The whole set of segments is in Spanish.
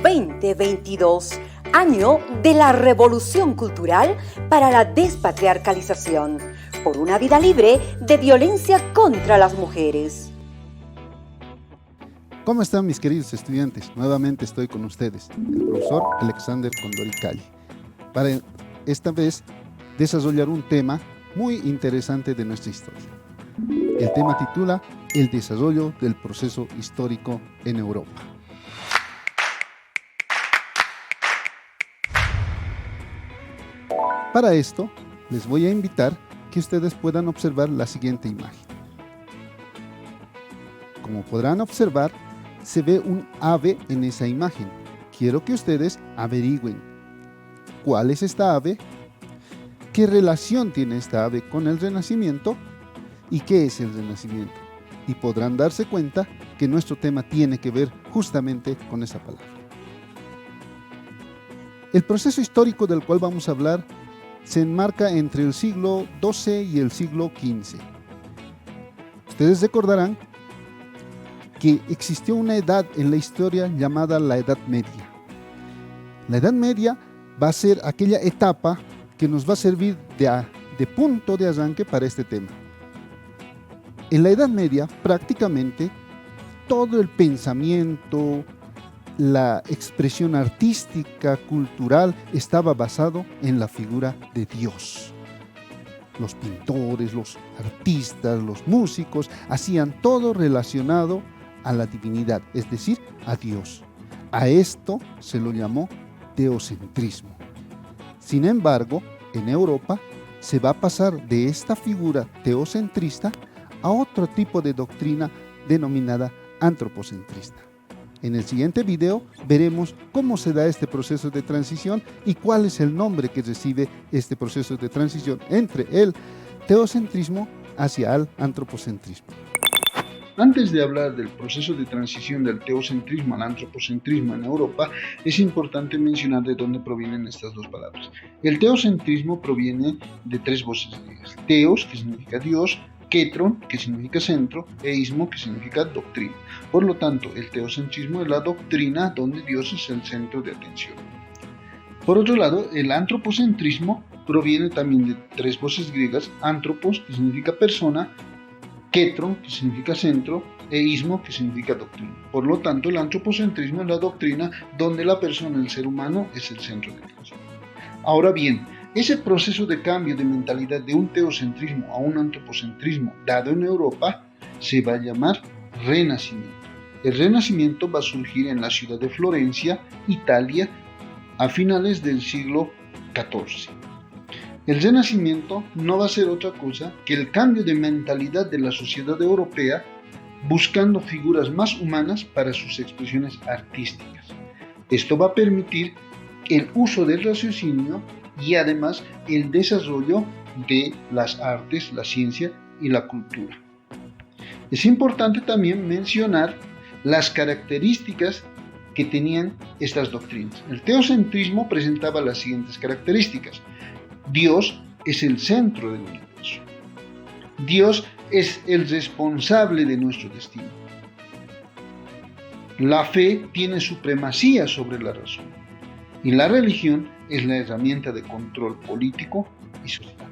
2022, año de la revolución cultural para la despatriarcalización, por una vida libre de violencia contra las mujeres. ¿Cómo están mis queridos estudiantes? Nuevamente estoy con ustedes, el profesor Alexander Condoricali, para esta vez desarrollar un tema muy interesante de nuestra historia. El tema titula El desarrollo del proceso histórico en Europa. Para esto, les voy a invitar que ustedes puedan observar la siguiente imagen. Como podrán observar, se ve un ave en esa imagen. Quiero que ustedes averigüen cuál es esta ave, qué relación tiene esta ave con el Renacimiento y qué es el Renacimiento. Y podrán darse cuenta que nuestro tema tiene que ver justamente con esa palabra. El proceso histórico del cual vamos a hablar se enmarca entre el siglo XII y el siglo XV. Ustedes recordarán que existió una edad en la historia llamada la Edad Media. La Edad Media va a ser aquella etapa que nos va a servir de punto de arranque para este tema. En la Edad Media, prácticamente todo el pensamiento, la expresión artística, cultural, estaba basado en la figura de Dios. Los pintores, los artistas, los músicos, hacían todo relacionado a la divinidad, es decir, a Dios. A esto se lo llamó teocentrismo. Sin embargo, en Europa se va a pasar de esta figura teocentrista a otro tipo de doctrina denominada antropocentrista. En el siguiente video veremos cómo se da este proceso de transición y cuál es el nombre que recibe este proceso de transición entre el teocentrismo hacia el antropocentrismo. Antes de hablar del proceso de transición del teocentrismo al antropocentrismo en Europa, es importante mencionar de dónde provienen estas dos palabras. El teocentrismo proviene de tres voces griegas: teos, que significa Dios; ketron, que significa centro; e ismo, que significa doctrina. Por lo tanto, el teocentrismo es la doctrina donde Dios es el centro de atención. Por otro lado, el antropocentrismo proviene también de tres voces griegas: anthropos, que significa persona; ketron, que significa centro; e ismo, que significa doctrina. Por lo tanto, el antropocentrismo es la doctrina donde la persona, el ser humano, es el centro de atención. Ahora bien, ese proceso de cambio de mentalidad de un teocentrismo a un antropocentrismo dado en Europa se va a llamar Renacimiento. El Renacimiento va a surgir en la ciudad de Florencia, Italia, a finales del siglo XIV. El Renacimiento no va a ser otra cosa que el cambio de mentalidad de la sociedad europea, buscando figuras más humanas para sus expresiones artísticas. Esto va a permitir el uso del raciocinio y además el desarrollo de las artes, la ciencia y la cultura. Es importante también mencionar las características que tenían estas doctrinas. El teocentrismo presentaba las siguientes características: Dios es el centro del universo. Dios es el responsable de nuestro destino. La fe tiene supremacía sobre la razón. Y la religión es la herramienta de control político y social.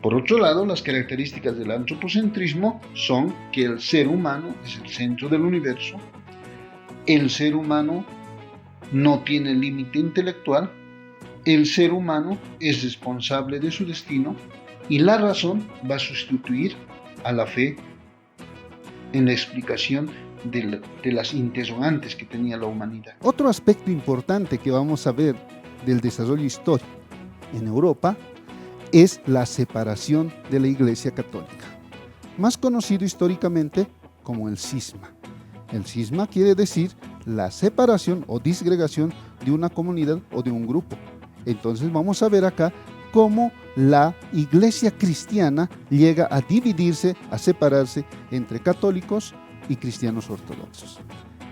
Por otro lado, las características del antropocentrismo son que el ser humano es el centro del universo, el ser humano no tiene límite intelectual, el ser humano es responsable de su destino y la razón va a sustituir a la fe en la explicación de las interrogantes que tenía la humanidad. Otro aspecto importante que vamos a ver del desarrollo histórico en Europa es la separación de la Iglesia Católica, más conocido históricamente como el cisma. El cisma quiere decir la separación o disgregación de una comunidad o de un grupo. Entonces vamos a ver acá cómo la Iglesia cristiana llega a dividirse, a separarse entre católicos y cristianos ortodoxos.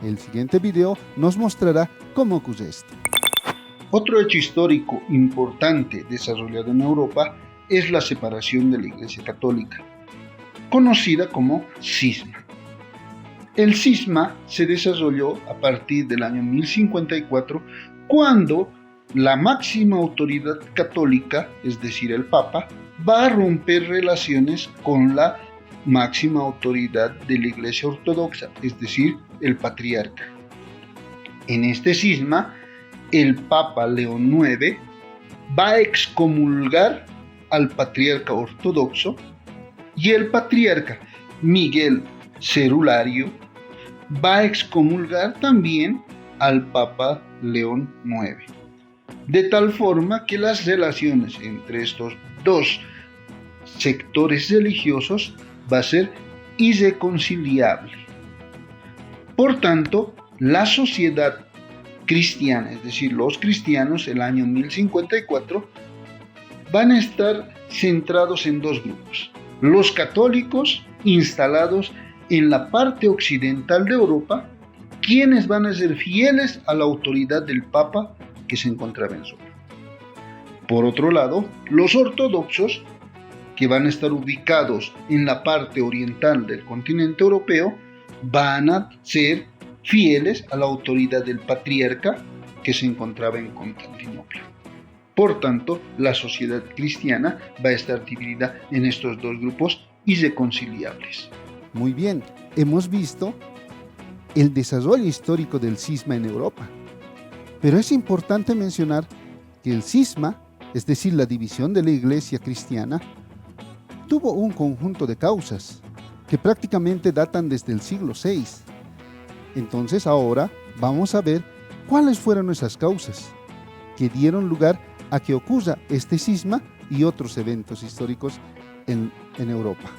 El siguiente video nos mostrará cómo ocurre esto. Otro hecho histórico importante desarrollado en Europa es la separación de la Iglesia Católica, conocida como cisma. El cisma se desarrolló a partir del año 1054, cuando la máxima autoridad católica, es decir, el Papa, va a romper relaciones con la máxima autoridad de la Iglesia Ortodoxa, es decir, el patriarca. En este cisma, el Papa León IX va a excomulgar al patriarca ortodoxo y el patriarca Miguel Cerulario va a excomulgar también al Papa León IX. De tal forma que las relaciones entre estos dos sectores religiosos va a ser irreconciliable. Por tanto, la sociedad cristiana, es decir, los cristianos, el año 1054, van a estar centrados en dos grupos. Los católicos, instalados en la parte occidental de Europa, quienes van a ser fieles a la autoridad del Papa que se encontraba en Roma. Por otro lado, los ortodoxos, que van a estar ubicados en la parte oriental del continente europeo, van a ser fieles a la autoridad del patriarca que se encontraba en Constantinopla. Por tanto, la sociedad cristiana va a estar dividida en estos dos grupos irreconciliables. Muy bien, hemos visto el desarrollo histórico del cisma en Europa. Pero es importante mencionar que el cisma, es decir, la división de la Iglesia cristiana, tuvo un conjunto de causas que prácticamente datan desde el siglo VI. Entonces ahora vamos a ver cuáles fueron esas causas que dieron lugar a que ocurra este cisma y otros eventos históricos en Europa.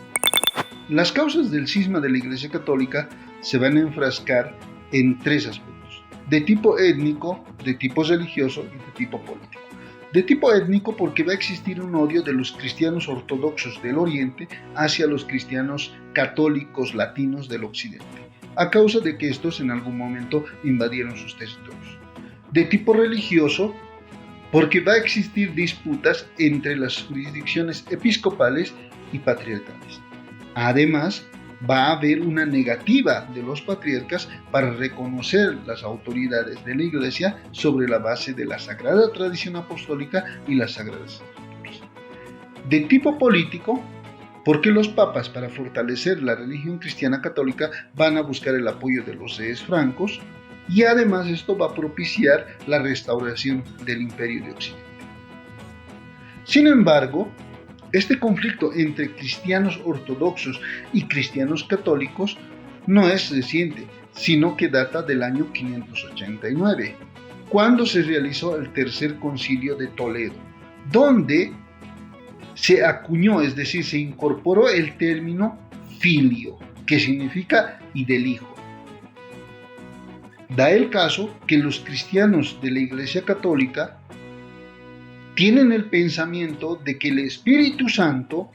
Las causas del cisma de la Iglesia Católica se van a enfrascar en tres aspectos: de tipo étnico, de tipo religioso y de tipo político. De tipo étnico, porque va a existir un odio de los cristianos ortodoxos del Oriente hacia los cristianos católicos latinos del Occidente, a causa de que estos en algún momento invadieron sus territorios. De tipo religioso, porque va a existir disputas entre las jurisdicciones episcopales y patriarcales. Además, va a haber una negativa de los patriarcas para reconocer las autoridades de la Iglesia sobre la base de la sagrada tradición apostólica y las sagradas escrituras. De tipo político, porque los papas, para fortalecer la religión cristiana católica, van a buscar el apoyo de los reyes francos, y además esto va a propiciar la restauración del Imperio de Occidente. Sin embargo, este conflicto entre cristianos ortodoxos y cristianos católicos no es reciente, sino que data del año 589, cuando se realizó el Tercer Concilio de Toledo, donde se acuñó, es decir, se incorporó el término filio, que significa y del hijo. Da el caso que los cristianos de la Iglesia Católica tienen el pensamiento de que el Espíritu Santo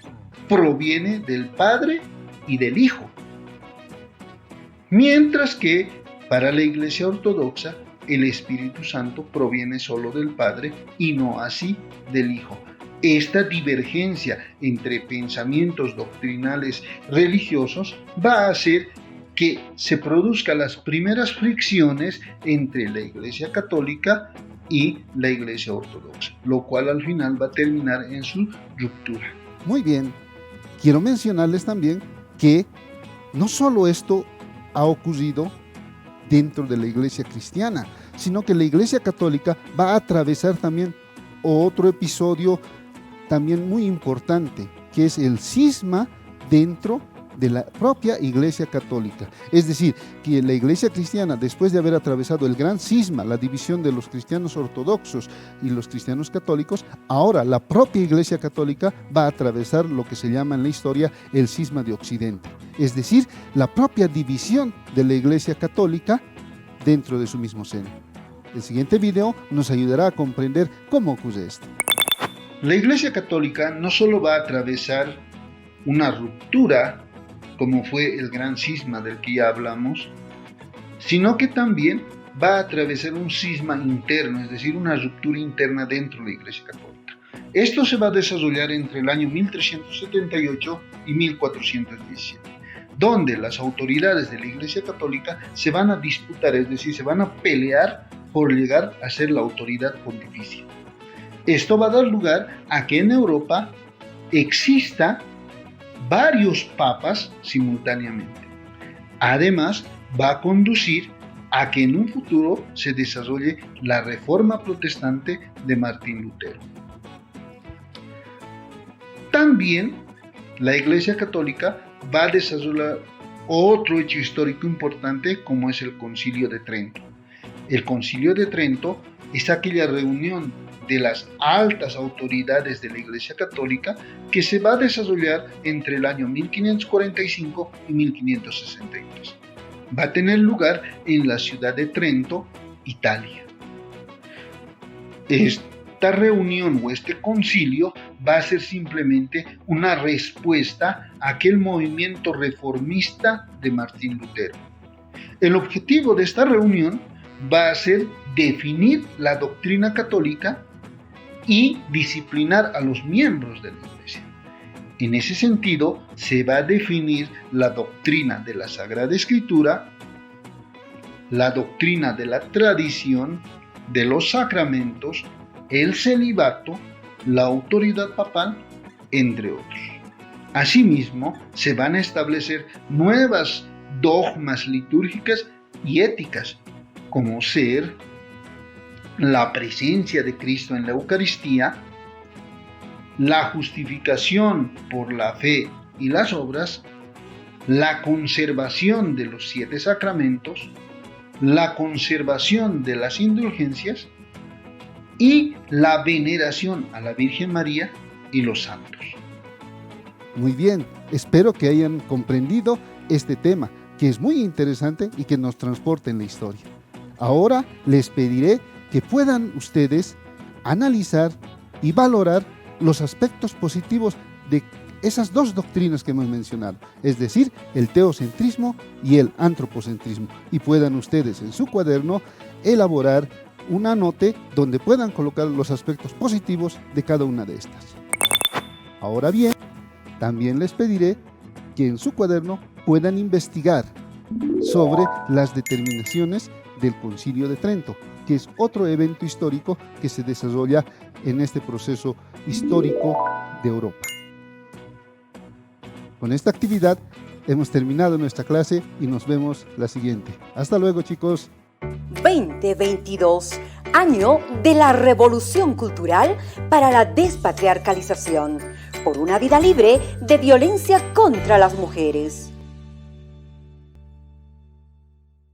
proviene del Padre y del Hijo, mientras que para la Iglesia Ortodoxa el Espíritu Santo proviene solo del Padre y no así del Hijo. Esta divergencia entre pensamientos doctrinales religiosos va a hacer que se produzcan las primeras fricciones entre la Iglesia Católica y la Iglesia Ortodoxa, lo cual al final va a terminar en su ruptura. Muy bien, quiero mencionarles también que no solo esto ha ocurrido dentro de la Iglesia cristiana, sino que la Iglesia Católica va a atravesar también otro episodio también muy importante, que es el cisma dentro de la propia Iglesia Católica. Es decir, que la Iglesia cristiana, después de haber atravesado el gran cisma, la división de los cristianos ortodoxos y los cristianos católicos, ahora la propia Iglesia Católica va a atravesar lo que se llama en la historia el cisma de Occidente. Es decir, la propia división de la Iglesia Católica dentro de su mismo seno. El siguiente video nos ayudará a comprender cómo ocurre esto. La Iglesia Católica no solo va a atravesar una ruptura, como fue el gran cisma del que ya hablamos, sino que también va a atravesar un cisma interno, es decir, una ruptura interna dentro de la Iglesia Católica. Esto se va a desarrollar entre el año 1378 y 1417, donde las autoridades de la Iglesia Católica se van a disputar, es decir, se van a pelear por llegar a ser la autoridad pontificia. Esto va a dar lugar a que en Europa exista varios papas simultáneamente. Además, va a conducir a que en un futuro se desarrolle la Reforma Protestante de Martín Lutero. También la Iglesia Católica va a desarrollar otro hecho histórico importante, como es el Concilio de Trento. El Concilio de Trento es aquella reunión de las altas autoridades de la Iglesia Católica que se va a desarrollar entre el año 1545 y 1563. Va a tener lugar en la ciudad de Trento, Italia. Esta reunión o este concilio va a ser simplemente una respuesta a aquel movimiento reformista de Martín Lutero. El objetivo de esta reunión va a ser definir la doctrina católica y disciplinar a los miembros de la Iglesia. En ese sentido, se va a definir la doctrina de la Sagrada Escritura, la doctrina de la tradición, de los sacramentos, el celibato, la autoridad papal, entre otros. Asimismo, se van a establecer nuevas dogmas litúrgicas y éticas, como ser la presencia de Cristo en la Eucaristía, la justificación por la fe y las obras, la conservación de los 7 sacramentos, la conservación de las indulgencias y la veneración a la Virgen María y los santos. Muy bien, espero que hayan comprendido este tema, que es muy interesante y que nos transporta en la historia. Ahora les pediré que puedan ustedes analizar y valorar los aspectos positivos de esas dos doctrinas que hemos mencionado, es decir, el teocentrismo y el antropocentrismo, y puedan ustedes en su cuaderno elaborar una nota donde puedan colocar los aspectos positivos de cada una de estas. Ahora bien, también les pediré que en su cuaderno puedan investigar sobre las determinaciones del Concilio de Trento, que es otro evento histórico que se desarrolla en este proceso histórico de Europa. Con esta actividad hemos terminado nuestra clase y nos vemos la siguiente. Hasta luego, chicos. 2022, año de la revolución cultural para la despatriarcalización, por una vida libre de violencia contra las mujeres.